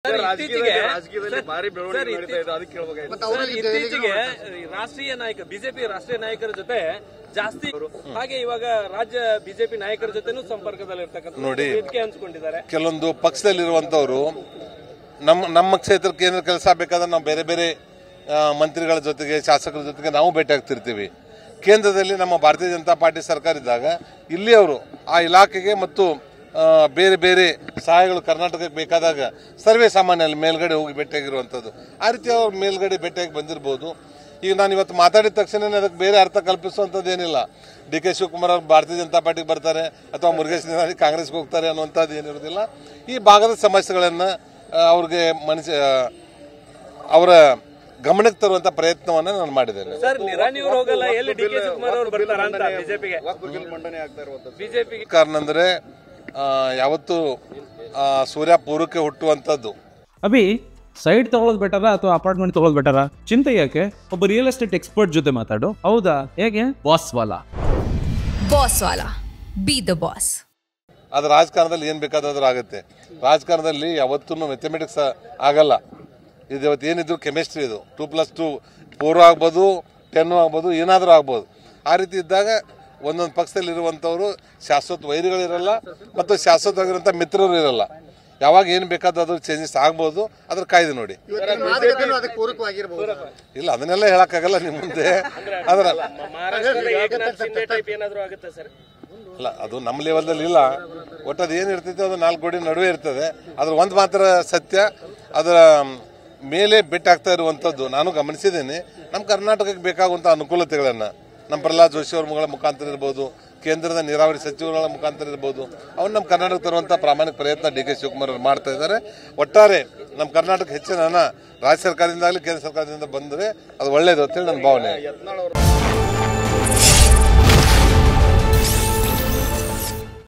ಇತ್ತೀಚೆಗೆ ರಾಷ್ಟ್ರೀಯ ನಾಯಕ ಬಿಜೆಪಿ ರಾಷ್ಟ್ರೀಯ ನಾಯಕರ ಜೊತೆ ಜಾಸ್ತಿ ಹಾಗೆ ಇವಾಗ ರಾಜ್ಯ ಬಿಜೆಪಿ ನಾಯಕರ ಜೊತೆನೂ ಸಂಪರ್ಕದಲ್ಲಿ ಇರ್ತಕ್ಕಂಥ ನೋಡಿ ಹಂಚ್ಕೊಂಡಿದ್ದಾರೆ. ಕೆಲವೊಂದು ಪಕ್ಷದಲ್ಲಿರುವಂತವರು ನಮ್ಮ ಕ್ಷೇತ್ರಕ್ಕೆ ಏನಾದ್ರು ಕೆಲಸ ಬೇಕಾದ್ರೆ ನಾವು ಬೇರೆ ಬೇರೆ ಮಂತ್ರಿಗಳ ಜೊತೆಗೆ ಶಾಸಕರ ಜೊತೆಗೆ ನಾವು ಭೇಟಿ ಆಗ್ತಿರ್ತೀವಿ. ಕೇಂದ್ರದಲ್ಲಿ ನಮ್ಮ ಭಾರತೀಯ ಜನತಾ ಪಾರ್ಟಿ ಸರ್ಕಾರ ಇದ್ದಾಗ ಇಲ್ಲಿ ಅವರು ಆ ಇಲಾಖೆಗೆ ಮತ್ತು ಬೇರೆ ಬೇರೆ ಸಹಾಯಗಳು ಕರ್ನಾಟಕಕ್ಕೆ ಬೇಕಾದಾಗ ಸರ್ವೇ ಸಾಮಾನ್ಯ ಮೇಲ್ಗಡೆ ಹೋಗಿ ಭೇಟಿಯಾಗಿರುವಂಥದ್ದು. ಆ ರೀತಿ ಅವ್ರು ಮೇಲ್ಗಡೆ ಭೇಟಿಯಾಗಿ ಬಂದಿರಬಹುದು. ಈಗ ನಾನು ಇವತ್ತು ಮಾತಾಡಿದ ತಕ್ಷಣ ಅದಕ್ಕೆ ಬೇರೆ ಅರ್ಥ ಕಲ್ಪಿಸುವಂಥದ್ದು ಏನಿಲ್ಲ. ಡಿ ಕೆ ಶಿವಕುಮಾರ್ ಅವರು ಭಾರತೀಯ ಜನತಾ ಪಾರ್ಟಿಗೆ ಬರ್ತಾರೆ ಅಥವಾ ಮುರುಗೇಶ್ ನಿರಾಣಿ ಕಾಂಗ್ರೆಸ್ಗೆ ಹೋಗ್ತಾರೆ ಅನ್ನುವಂಥದ್ದು ಏನಿರೋದಿಲ್ಲ. ಈ ಭಾಗದ ಸಮಸ್ಯೆಗಳನ್ನು ಅವ್ರಿಗೆ ಅವರ ಗಮನಕ್ಕೆ ತರುವಂತ ಪ್ರಯತ್ನವನ್ನ ನಾನು ಮಾಡಿದ್ದೇನೆ. ಕಾರಣ ಅಂದ್ರೆ ಯಾವತ್ತು ಸೂರ್ಯ ಪೂರ್ವಕ್ಕೆ ಹುಟ್ಟುವಂಥದ್ದು. ಅಭಿ ಸೈಡ್ ತಗೊಳ್ಳೋದು ಬೆಟರ ಅಥವಾ ಅಪಾರ್ಟ್ಮೆಂಟ್ ತಗೊಳ್ಳೋದು ಬೆಟರ? ಚಿಂತೆ ಯಾಕೆ, ಒಬ್ಬ ರಿಯಲ್ ಎಸ್ಟೇಟ್ ಎಕ್ಸ್ಪರ್ಟ್ ಜೊತೆ ಮಾತಾಡು. ಹೌದಾ? ಹೇಗೆ? Boss Vala B the boss. ಅದು ರಾಜಕಾರಣದಲ್ಲಿ ಏನ್ ಬೇಕಾದ್ರೂ ಆಗುತ್ತೆ. ರಾಜಕಾರಣದಲ್ಲಿ ಯಾವತ್ತೂ ಮ್ಯಾಥಮೆಟಿಕ್ಸ್ ಆಗಲ್ಲ. ಇದು ಇವತ್ತು ಏನಿದ್ರು ಕೆಮಿಸ್ಟ್ರಿ. ಇದು 2+2 4 ಆಗ್ಬೋದು, 10 ಆಗ್ಬೋದು, ಏನಾದರೂ ಆಗ್ಬೋದು. ಆ ರೀತಿ ಇದ್ದಾಗ ಒಂದೊಂದು ಪಕ್ಷದಲ್ಲಿ ಇರುವಂಥವ್ರು ಶಾಶ್ವತ ವೈರಿಗಳಿರಲ್ಲ ಮತ್ತು ಶಾಶ್ವತವಾಗಿರುವಂಥ ಮಿತ್ರರು ಇರಲ್ಲ. ಯಾವಾಗ ಏನು ಬೇಕಾದ್ರೂ ಚೇಂಜಸ್ ಆಗ್ಬೋದು, ಅದ್ರ ಕಾಯ್ದೆ ನೋಡಿ. ಇಲ್ಲ, ಅದನ್ನೆಲ್ಲ ಹೇಳಕ್ಕಾಗಲ್ಲ ನಿಮ್ಮ ಮುಂದೆ. ಅಲ್ಲ, ಅದು ನಮ್ಮ ಲೆವೆಲ್ದಲ್ಲಿ ಇಲ್ಲ. ಒಟ್ಟು ಅದು ಏನಿರ್ತೈತೆ ಅದು 4 ಗೋಡೆ ನಡುವೆ ಇರ್ತದೆ. ಅದ್ರ ಒಂದು ಮಾತ್ರ ಸತ್ಯ, ಅದರ ಮೇಲೆ ಬೆಟ್ಟಾಗ್ತಾ ಇರುವಂಥದ್ದು ನಾನು ಗಮನಿಸಿದ್ದೇನೆ. ನಮ್ಮ ಕರ್ನಾಟಕಕ್ಕೆ ಬೇಕಾಗುವಂಥ ಅನುಕೂಲತೆಗಳನ್ನು ನಮ್ಮ ಪ್ರಹ್ಲಾದ್ ಜೋಶಿ ಅವ್ರ ಮುಖಾಂತರ ಇರ್ಬೋದು, ಕೇಂದ್ರದ ನೀರಾವರಿ ಸಚಿವರುಗಳ ಮುಖಾಂತರ ಇರ್ಬೋದು, ಅವ್ರು ನಮ್ಮ ಕರ್ನಾಟಕ ತರುವಂಥ ಪ್ರಾಮಾಣಿಕ ಪ್ರಯತ್ನ ಡಿ ಕೆ ಶಿವಕುಮಾರ್ ಅವರು ಮಾಡ್ತಾ ಇದ್ದಾರೆ. ಒಟ್ಟಾರೆ ನಮ್ಮ ಕರ್ನಾಟಕ ಹೆಚ್ಚಿನ ಹಣ ರಾಜ್ಯ ಸರ್ಕಾರದಿಂದಾಗಲಿ ಕೇಂದ್ರ ಸರ್ಕಾರದಿಂದ ಬಂದರೆ ಅದು ಒಳ್ಳೆಯದು ಅಂತೇಳಿ ನನ್ನ ಭಾವನೆ.